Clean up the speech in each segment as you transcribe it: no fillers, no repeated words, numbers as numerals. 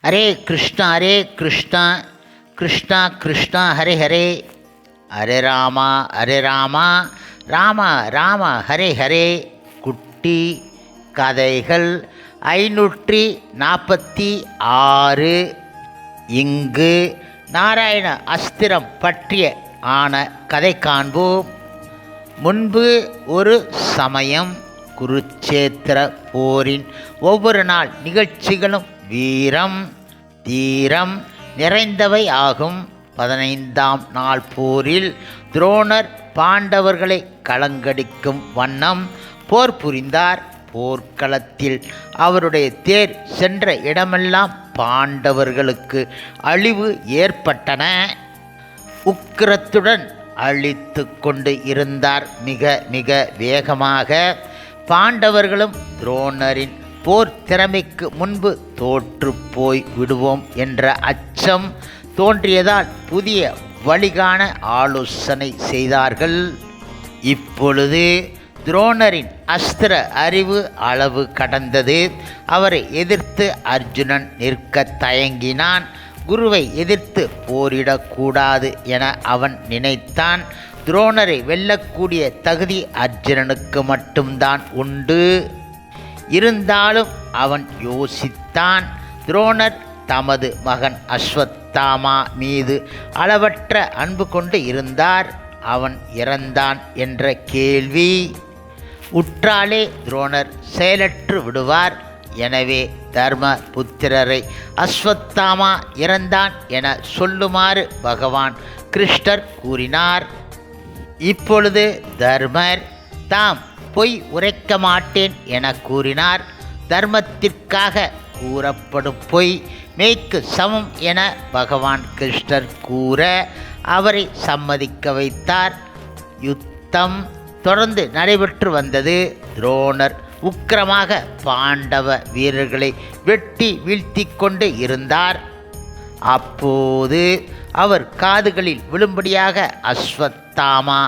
ஹரே கிருஷ்ணா கிருஷ்ணா கிருஷ்ணா ஹரே ஹரே, ஹரே ராமா ராம ராம ஹரே ஹரே. குட்டி கதைகள் 546. இங்கு நாராயண அஸ்திரம் பற்றிய ஆன கதை காண்போம். முன்பு ஒரு சமயம் குருச்சேத்திர போரின் ஒவ்வொரு நாள் நிகழ்ச்சிகளும் வீரம் தீரம் நிறைந்தவை ஆகும். 15ஆம் நாள் போரில் துரோணர் பாண்டவர்களை கலங்கடிக்கும் வண்ணம் போர் புரிந்தார். போர்க்களத்தில் அவருடைய தேர் சென்ற இடமெல்லாம் பாண்டவர்களுக்கு அழிவு ஏற்பட்டன. உக்கிரத்துடன் அழித்து கொண்டு இருந்தார் மிக மிக வேகமாக. பாண்டவர்களும் துரோணரின் போர் திறமைக்கு முன்பு தோற்று போய் விடுவோம் என்ற அச்சம் தோன்றியதால் புதிய வழிகாண ஆலோசனை செய்தார்கள். இப்பொழுது துரோணரின் அஸ்திர அறிவு அளவு கடந்தது. அவரை எதிர்த்து அர்ஜுனன் நிற்க தயங்கினான். குருவை எதிர்த்து போரிடக்கூடாது என அவன் நினைத்தான். துரோணரை வெல்லக்கூடிய தகுதி அர்ஜுனனுக்கு மட்டும்தான் உண்டு. இருந்தாலும் அவன் யோசித்தான். துரோணர் தமது மகன் அஸ்வத்தாமா மீது அளவற்ற அன்பு கொண்டு இருந்தார். அவன் இறந்தான் என்ற கேள்வி உற்றாலே துரோணர் செயலற்று விடுவார். எனவே தர்ம புத்திரரை அஸ்வத்தாமா இறந்தான் என சொல்லுமாறு பகவான் கிருஷ்ணர் கூறினார். இப்பொழுது தர்மர் தாம் பொய் உரைக்க மாட்டேன் என கூறினார். தர்மத்திற்காக கூறப்படும் பொய் மெய்க்கு சமம் என பகவான் கிருஷ்ணர் கூற அவரை சம்மதிக்க வைத்தார். யுத்தம் தொடர்ந்து நடைபெற்று வந்தது. துரோணர் உக்கிரமாக பாண்டவ வீரர்களை வெட்டி வீழ்த்தி கொண்டு இருந்தார். அப்போது அவர் காதுகளில் விழும்படியாக அஸ்வத்தாமா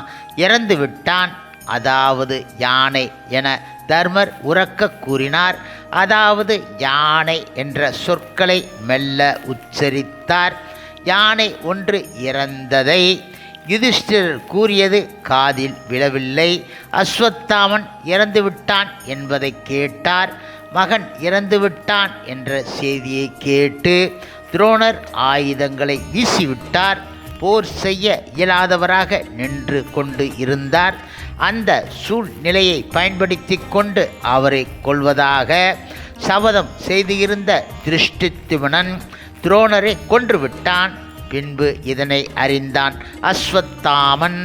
இறந்து விட்டான், அதாவது யானை என தர்மர் உரக்க கூறினார். அதாவது யானை என்ற சொற்களை மெல்ல உச்சரித்தார். யானை ஒன்று இறந்ததை யுதிஷ்டிரர் கூறியது காதில் விழவில்லை. அஸ்வத்தாமன் இறந்துவிட்டான் என்பதை கேட்டார். மகன் இறந்துவிட்டான் என்ற செய்தியை கேட்டு துரோணர் ஆயுதங்களை வீசிவிட்டார். போர் செய்ய இயலாதவராக நின்று கொண்டு இருந்தார். அந்த சூழ்நிலையை பயன்படுத்தி கொண்டு அவரை கொல்வதாக சபதம் செய்திருந்த திருஷ்டித்யும்னன் துரோணரை கொன்றுவிட்டான். பின்பு இதனை அறிந்தான் அஸ்வத்தாமன்.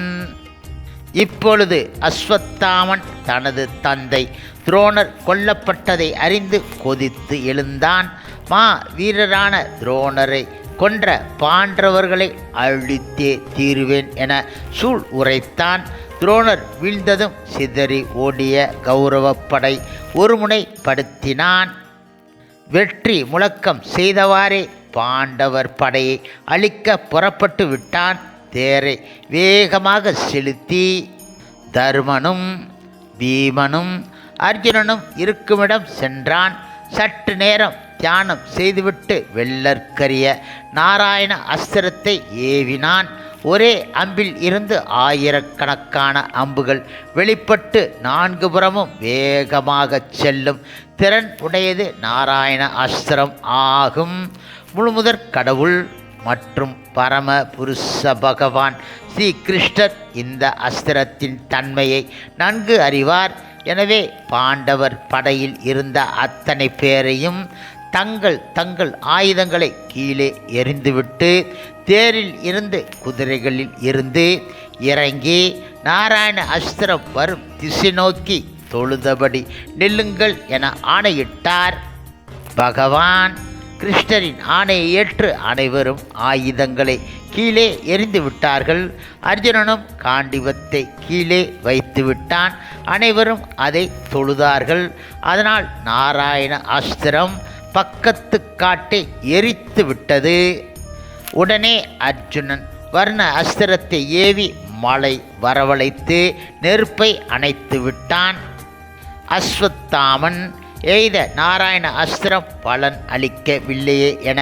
இப்பொழுது அஸ்வத்தாமன் தனது தந்தை துரோணர் கொல்லப்பட்டதை அறிந்து கொதித்து எழுந்தான். மா வீரரான துரோணரை கொன்ற பாண்டவர்களை அழித்தே தீருவேன் என சூள் உரைத்தான். துரோணர் வீழ்ந்ததும் சிதறி ஓடிய கௌரவப்படை ஒருமுனைப்படுத்தினான். வெற்றி முழக்கம் செய்தவாறே பாண்டவர் படையை அழிக்க புறப்பட்டு விட்டான். தேரை வேகமாக செலுத்தி தர்மனும் பீமனும் அர்ஜுனனும் இருக்குமிடம் சென்றான். சற்று நேரம் தியானம் செய்துவிட்டு வெள்ளற்கரிய நாராயண அஸ்திரத்தை ஏவினான். ஒரே அம்பில் இருந்து ஆயிரக்கணக்கான அம்புகள் வெளிப்பட்டு 4 புறமும் வேகமாக செல்லும் திறன் உடையது நாராயண அஸ்திரம் ஆகும். முழுமுதற் கடவுள் மற்றும் பரம புருஷ பகவான் ஸ்ரீ கிருஷ்ணர் இந்த அஸ்திரத்தின் தன்மையை நன்கு அறிவார். எனவே பாண்டவர் படையில் இருந்த அத்தனை பேரையும் தங்கள் ஆயுதங்களை கீழே எறிந்துவிட்டு தேரில் இருந்து குதிரைகளில் இருந்து இறங்கி நாராயண அஸ்திரம் வரும் திசை நோக்கி தொழுதபடி நில்லுங்கள் என ஆணையிட்டார். பகவான் கிருஷ்ணரின் ஆணையை ஏற்று அனைவரும் ஆயுதங்களை கீழே எறிந்து விட்டார்கள். அர்ஜுனனும் காண்டிபத்தை கீழே வைத்து விட்டான். அனைவரும் அதை தொழுதார்கள். அதனால் நாராயண அஸ்திரம் பக்கத்து காட்டை எரித்து விட்டது. உடனே அர்ஜுனன் வர்ண அஸ்திரத்தை ஏவி மலை வரவழைத்து நெருப்பை அணைத்து விட்டான். அஸ்வத்தாமன் எய்த நாராயண அஸ்திரம் பலன் அளிக்கவில்லையே என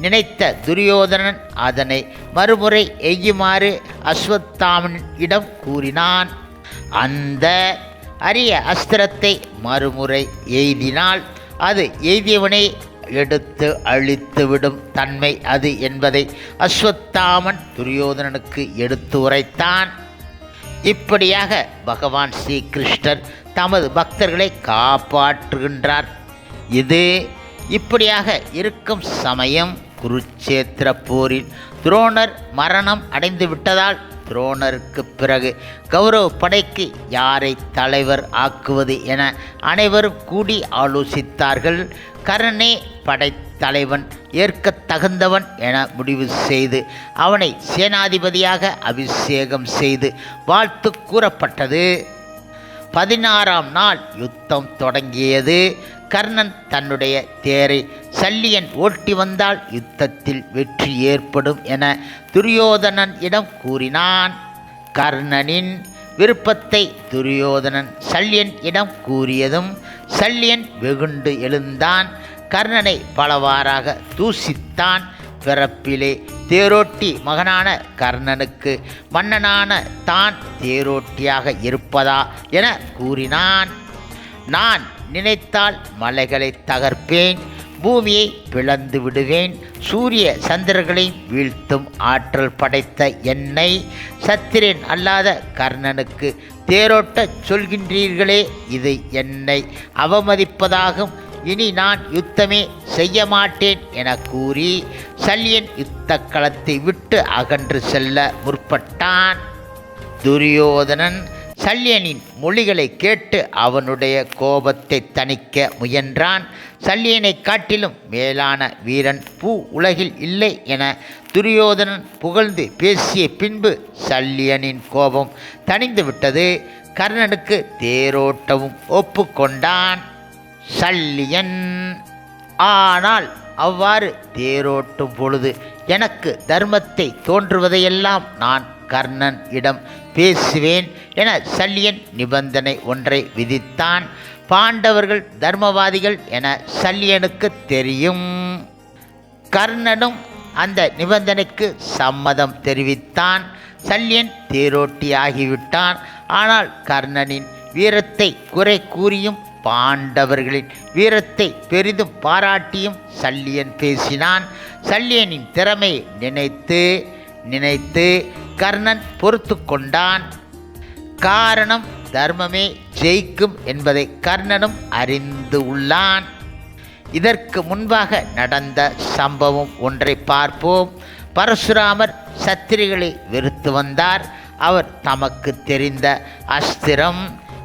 நினைத்த துரியோதனன் அதனை மறுமுறை எய்யுமாறு அஸ்வத்தாமனிடம் கூறினான். அந்த அரிய அஸ்திரத்தை மறுமுறை எய்தினால் அது எய்தியவனை எடுத்து அழித்துவிடும் தன்மை அது என்பதை அஸ்வத்தாமன் துரியோதனனுக்கு எடுத்து உரைத்தான். இப்படியாக பகவான் ஸ்ரீகிருஷ்ணர் தமது பக்தர்களை காப்பாற்றுகின்றார். இது இப்படியாக இருக்கும் சமயம் குருட்சேத்திர போரில் துரோணர் மரணம் அடைந்து விட்டதால் துரோணருக்கு பிறகு கௌரவ படைக்கு யாரை தலைவர் ஆக்குவது என அனைவரும் கூடி ஆலோசித்தார்கள். கர்ணனே படைத்தலைவன் ஏற்க தகுந்தவன் என முடிவு செய்து அவனை சேனாதிபதியாக அபிஷேகம் செய்து வாழ்த்து கூறப்பட்டது. 16ஆம் நாள் யுத்தம் தொடங்கியது. கர்ணன் தன்னுடைய தேரை சல்லியன் ஓட்டி வந்தால் யுத்தத்தில் வெற்றி ஏற்படும் என துரியோதனன் இடம் கூறினான். கர்ணனின் விருப்பத்தை துரியோதனன் சல்லியன் இடம் கூறியதும் சல்லியன் வெகுண்டு எழுந்தான். கர்ணனை பலவாறாக தூசித்தான். பிறப்பிலே தேரோட்டி மகனான கர்ணனுக்கு மன்னனான தான் தேரோட்டியாக இருப்பதா என கூறினான். நான் நினைத்தால் மலைகளை தகர்ப்பேன், பூமியை பிளந்து விடுவேன், சூரிய சந்திரர்களை வீழ்த்தும் ஆற்றல் படைத்த என்னை சத்திரன் அல்லாத கர்ணனுக்கு தேரோட்டச் சொல்கின்றீர்களே, இது என்னை அவமதிப்பதாகும். இனி நான் யுத்தமே செய்ய மாட்டேன் என கூறி சல்லியன் யுத்த களத்தை விட்டு அகன்று செல்ல முற்பட்டான். துரியோதனன் சல்லியனின் மொழிகளை கேட்டு அவனுடைய கோபத்தை தணிக்க முயன்றான். சல்லியனை காட்டிலும் மேலான வீரன் பூ உலகில் இல்லை என துரியோதனன் புகழ்ந்து பேசிய பின்பு சல்லியனின் கோபம் தணிந்து விட்டது. கர்ணனுக்கு தேரோட்டவும் ஒப்புக்கொண்டான் சல்லியன். ஆனால் அவ்வாறு தேரோட்டும் பொழுது எனக்கு தர்மத்தை தோன்றுவதையெல்லாம் நான் கர்ணன் இடம் பேசுவேன் என சல்லியன் நிபந்தனை ஒன்றை விதித்தான். பாண்டவர்கள் தர்மவாதிகள் என சல்லியனுக்கு தெரியும். கர்ணனும் அந்த நிபந்தனைக்கு சம்மதம் தெரிவித்தான். சல்லியன் தேரோட்டி ஆகிவிட்டான். ஆனால் கர்ணனின் வீரத்தை குறை கூறியும் பாண்டவர்களின் வீரத்தை பெரிதும் பாராட்டியும் சல்லியன் பேசினான். சல்லியனின் திறமையை நினைத்து கர்ணன் பொறுத்து கொண்டான். காரணம் தர்மமே ஜெயிக்கும் என்பதை கர்ணனும் அறிந்து உள்ளான். இதற்கு முன்பாக நடந்த சம்பவம் ஒன்றை பார்ப்போம். பரசுராமர் சத்திரிகளை வெறுத்து வந்தார். அவர் தமக்கு தெரிந்த அஸ்திரம்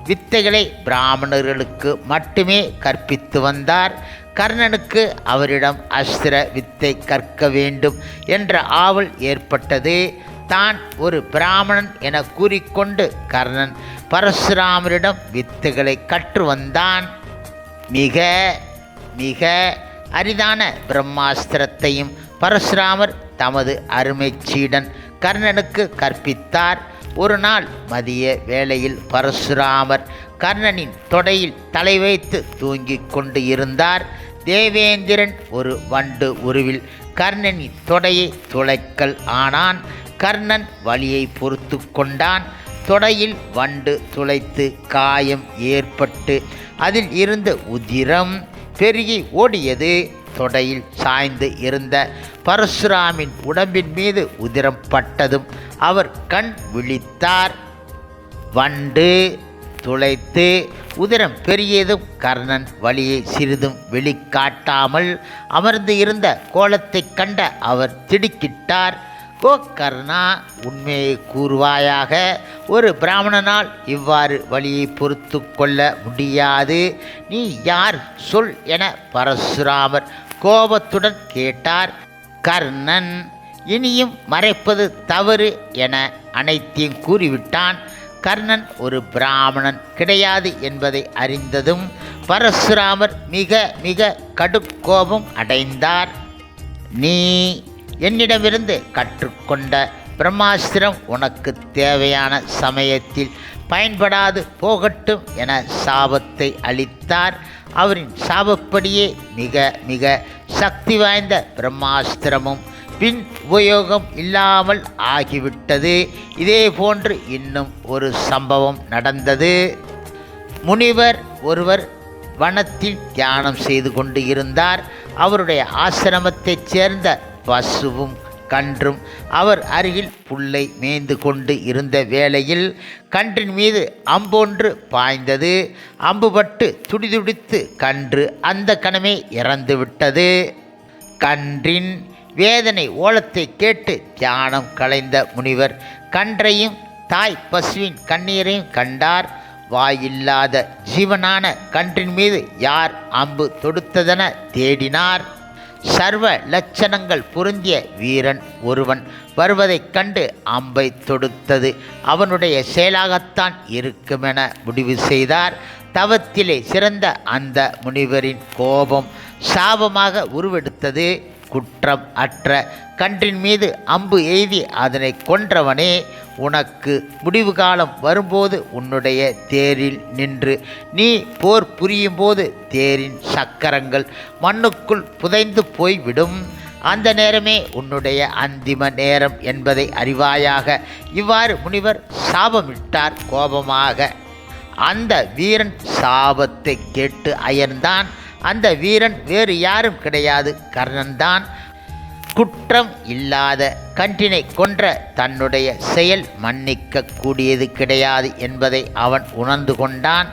வித்தைகளை பிராமணர்களுக்கு மட்டுமே கற்பித்து வந்தார். கர்ணனுக்கு அவரிடம் அஸ்திர வித்தை கற்க வேண்டும் என்ற ஆவல் ஏற்பட்டது. தான் ஒரு பிராமணன் என கூறிக்கொண்டு கர்ணன் பரசுராமரிடம் வித்தைகளை கற்று வந்தான். மிக மிக அரிதான பிரம்மாஸ்திரத்தையும் பரசுராமர் தமது அருமை சீடன் கர்ணனுக்கு கற்பித்தார். ஒரு நாள் மதிய வேளையில் பரசுராமர் கர்ணனின் தொடையில் தலை வைத்து தூங்கிக் கொண்டு இருந்தார். தேவேந்திரன் ஒரு வண்டு உருவில் கர்ணனின் தொடையை துளைக்கல் ஆனான். கர்ணன் வலியை பொறுத்து கொண்டான். தொடையில் வண்டு துளைத்து காயம் ஏற்பட்டு அதில் இருந்த உதிரம் பெருகி ஓடியது. தொடையில் சாய்ந்து இருந்த பரசுராமின் உடம்பின் மீது உதிரம் பட்டதும் அவர் கண் விழித்தார். வண்டு துளைத்து உதிரம் பெரியதும் கர்ணன் வலியை சிறிதும் வெளிக்காட்டாமல் அமர்ந்து இருந்த கோலத்தை கண்ட அவர் திடுக்கிட்டார். கோ கர்ணா, உண்மையை கூறுவாயாக. ஒரு பிராமணனால் இவ்வாறு வலியை பொறுத்து கொள்ள முடியாது. நீ யார் சொல் என பரசுராமர் கோபத்துடன் கேட்டார். கர்ணன் இனியும் மறைப்பது தவறு என அனைத்தையும் கூறிவிட்டான். கர்ணன் ஒரு பிராமணன் கிடையாது என்பதை அறிந்ததும் பரசுராமர் மிக மிக கடுங்கோபம் அடைந்தார். நீ என்னிடமிருந்து கற்றுக்கொண்ட பிரம்மாஸ்திரம் உனக்கு தேவையான சமயத்தில் பயன்படாது போகட்டும் என சாபத்தை அளித்தார். அவரின் சாபப்படியே மிக மிக சக்தி வாய்ந்த பிரம்மாஸ்திரமும் பின் உபயோகம் இல்லாமல் ஆகிவிட்டது. இதே போன்று இன்னும் ஒரு சம்பவம் நடந்தது. முனிவர் ஒருவர் வனத்தில் தியானம் செய்து கொண்டு இருந்தார். அவருடைய ஆசிரமத்தைச் சேர்ந்த பசுவும் கன்றும் அவர் அருகில் புல்லை மேய்ந்து கொண்டு இருந்த வேளையில் கன்றின் மீது அம்பொன்று பாய்ந்தது. அம்புபட்டு துடிதுடித்து கன்று அந்த கணமே இறந்து விட்டது. கன்றின் வேதனை ஓலத்தை கேட்டு தியானம் கலைந்த முனிவர் கன்றையும் தாய் பசுவின் கண்ணீரையும் கண்டார். வாயில்லாத ஜீவனான கன்றின் மீது யார் அம்பு தொடுத்ததென தேடினார். சர்வ லட்சணங்கள் பொருந்திய வீரன் ஒருவன் வருவதைக் கண்டு அம்பை தொடுத்தது அவனுடைய செயலாகத்தான் இருக்குமென முடிவு செய்தார். தவத்திலே சிறந்த அந்த முனிவரின் கோபம் சாபமாக உருவெடுத்தது. குற்றம் அற்ற கன்றின் மீது அம்பு எய்தி அதனை கொன்றவனே, உனக்கு முடிவு காலம் வரும்போது உன்னுடைய தேரில் நின்று நீ போர் புரியும் போது தேரின் சக்கரங்கள் மண்ணுக்குள் புதைந்து போய்விடும். அந்த நேரமே உன்னுடைய அந்திம நேரம் என்பதை அறிவாயாக. இவ்வாறு முனிவர் சாபமிட்டார் கோபமாக. அந்த வீரன் சாபத்தை கேட்டு அயர்ந்தான். அந்த வீரன் வேறு யாரும் கிடையாது, கர்ணன்தான். குற்றம் இல்லாத கன்றினை கொன்ற தன்னுடைய செயல் மன்னிக்க கூடியது கிடையாது என்பதை அவன் உணர்ந்து கொண்டான்.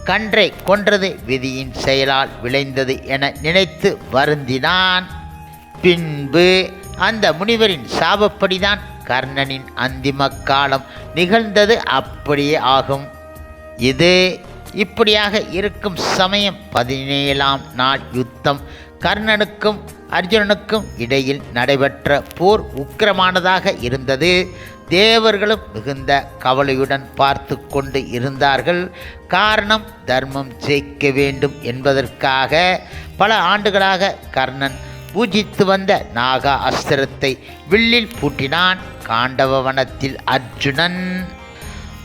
கன்றை கொன்றது விதியின் செயலால் விளைந்தது என நினைத்து வருந்தினான். பின்பு அந்த முனிவரின் சாபப்படிதான் கர்ணனின் அந்திம காலம் நிகழ்ந்தது. அப்படியே ஆகும். இது இப்படியாக இருக்கும் சமயம் 17ஆம் நாள் யுத்தம் கர்ணனுக்கும் அர்ஜுனனுக்கும் இடையில் நடைபெற்ற போர் உக்கிரமானதாக இருந்தது. தேவர்களும் மிகுந்த கவலையுடன் பார்த்து கொண்டு இருந்தார்கள். காரணம், தர்மம் ஜெயிக்க வேண்டும் என்பதற்காக பல ஆண்டுகளாக கர்ணன் பூஜித்து வந்த நாகா அஸ்திரத்தை வில்லில் பூட்டினான். காண்டவ வனத்தில் அர்ஜுனன்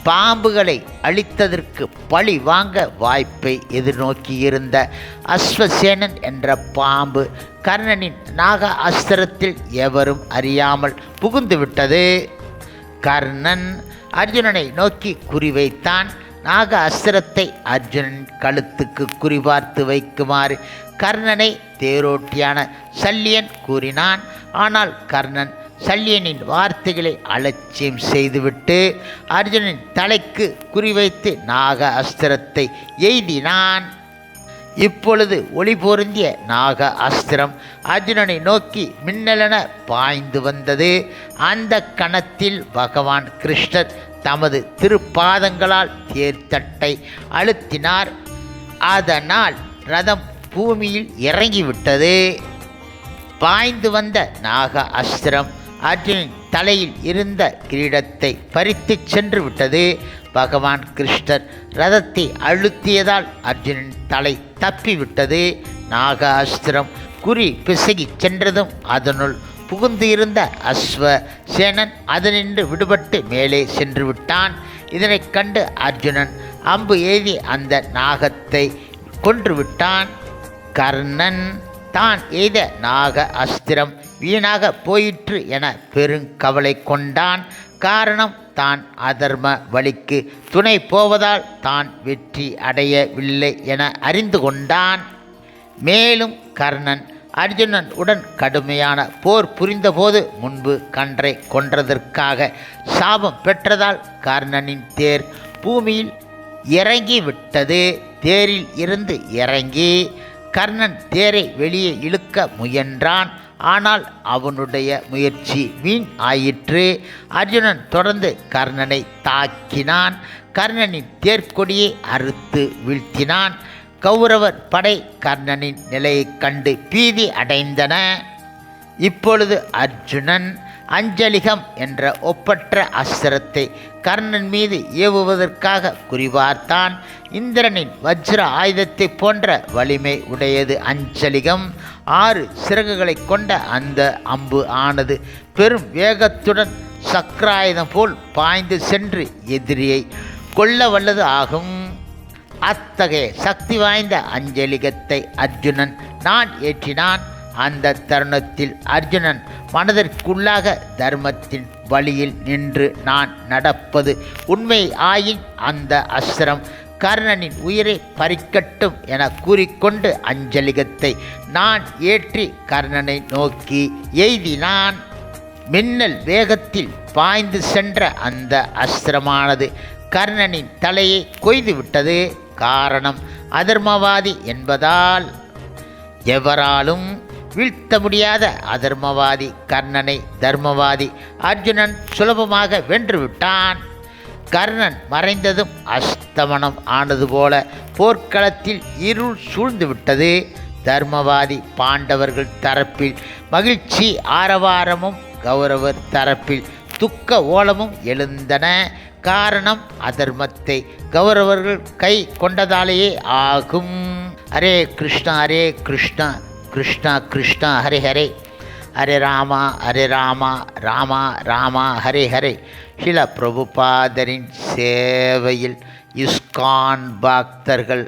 பாம்புகளை அழித்ததற்கு பழி வாங்க வாய்ப்பை எதிர்நோக்கியிருந்த அஸ்வசேனன் என்ற பாம்பு கர்ணனின் நாக அஸ்திரத்தில் எவரும் அறியாமல் புகுந்துவிட்டது. கர்ணன் அர்ஜுனனை நோக்கி குறிவைத்தான். நாக அஸ்திரத்தை அர்ஜுனன் கழுத்துக்கு குறிபார்த்து வைக்குமாறு கர்ணனை தேரோட்டியான சல்லியன் கூறினான். ஆனால் கர்ணன் சல்லியனின் வார்த்தைகளை அலட்சியம் செய்துவிட்டு அர்ஜுனனின் தலைக்கு குறிவைத்து நாக அஸ்திரத்தை எய்தினான். இப்பொழுது ஒளி பொருந்திய நாக அஸ்திரம் அர்ஜுனனை நோக்கி மின்னலென பாய்ந்து வந்தது. அந்த கணத்தில் பகவான் கிருஷ்ணர் தமது திருப்பாதங்களால் தேர்தட்டை அழுத்தினார். அதனால் ரதம் பூமியில் இறங்கிவிட்டது. பாய்ந்து வந்த நாக அஸ்திரம் அர்ஜுனன் தலையில் இருந்த கிரீடத்தை பறித்து சென்று விட்டது. பகவான் கிருஷ்ணர் ரதத்தை அழுத்தியதால் அர்ஜுனன் தலை தப்பிவிட்டது. நாக அஸ்திரம் குறி பிசகி சென்றதும் அதனுள் புகுந்து இருந்த அஸ்வசேனன் அதனின்று விடுபட்டு மேலே சென்று விட்டான். இதனைக் கண்டு அர்ஜுனன் அம்பு எய்தி அந்த நாகத்தை கொன்றுவிட்டான். கர்ணன் தான் எய்த நாக அஸ்திரம் வீணாக போயிற்று என பெருங்கவலை கொண்டான். காரணம், தான் அதர்ம வழிக்கு துணை போவதால் தான் வெற்றி அடையவில்லை என அறிந்து கொண்டான். மேலும் கர்ணன் அர்ஜுனன் உடன் கடுமையான போர் புரிந்தபோது முன்பு கன்றை கொன்றதற்காக சாபம் பெற்றதால் கர்ணனின் தேர் பூமியில் இறங்கிவிட்டது. தேரில் இருந்து இறங்கி கர்ணன் தேரை வெளியே இழுக்க முயன்றான். ஆனால் அவனுடைய முயற்சி வீண் ஆயிற்று. அர்ஜுனன் தொடர்ந்து கர்ணனை தாக்கினான். கர்ணனின் தேர்க்கொடியை அறுத்து வீழ்த்தினான். கௌரவர் படை கர்ணனின் நிலையைக் கண்டு பீதி அடைந்தன. இப்பொழுது அர்ஜுனன் அஞ்சலிகம் என்ற ஒப்பற்ற அஸ்திரத்தை கர்ணன் மீது ஏவுவதற்காக குறிபார்த்தான். இந்திரனின் வஜ்ர ஆயுதத்தை போன்ற வலிமை உடையது அஞ்சலிகம். 6 சிறகுகளை கொண்ட அந்த அம்பு ஆனது பெரும் வேகத்துடன் சக்கராயுதம் போல் பாய்ந்து சென்று எதிரியை கொல்ல வல்லது ஆகும். அத்தகைய சக்தி வாய்ந்த அஞ்சலிகத்தை அர்ஜுனன் நான் ஏற்றினான். அந்த தருணத்தில் அர்ஜுனன் மனதிற்குள்ளாக தர்மத்தின் வழியில் நின்று நான் நடப்பது உண்மை ஆயின் அந்த அஸ்திரம் கர்ணனின் உயிரை பறிக்கட்டும் என கூறிக்கொண்டு அஞ்சலிகத்தை நான் ஏற்றி கர்ணனை நோக்கி எய்தினான். மின்னல் வேகத்தில் பாய்ந்து சென்ற அந்த அஸ்திரமானது கர்ணனின் தலையை கொய்து விட்டது. காரணம் அதர்மவாதி என்பதால் எவராலும் வீழ்த்த முடியாத அதர்மவாதி கர்ணனை தர்மவாதி அர்ஜுனன் சுலபமாக வென்றுவிட்டான். கர்ணன் மறைந்ததும் அஸ்தமனம் ஆனது போல போர்க்களத்தில் இருள் சூழ்ந்துவிட்டது. தர்மவாதி பாண்டவர்கள் தரப்பில் மகிழ்ச்சி ஆரவாரமும் கௌரவர் தரப்பில் துக்க ஓலமும் எழுந்தன. காரணம் அதர்மத்தை கௌரவர்கள் கை கொண்டதாலேயே ஆகும். ஹரே கிருஷ்ணா ஹரே கிருஷ்ணா கிருஷ்ணா கிருஷ்ணா ஹரே ஹரே, ஹரே ராமா ராமா ராமா ஹரே ஹரே. ஸ்ரீல பிரபுபாதரின் சேவையில் இஸ்கான் பக்தர்கள்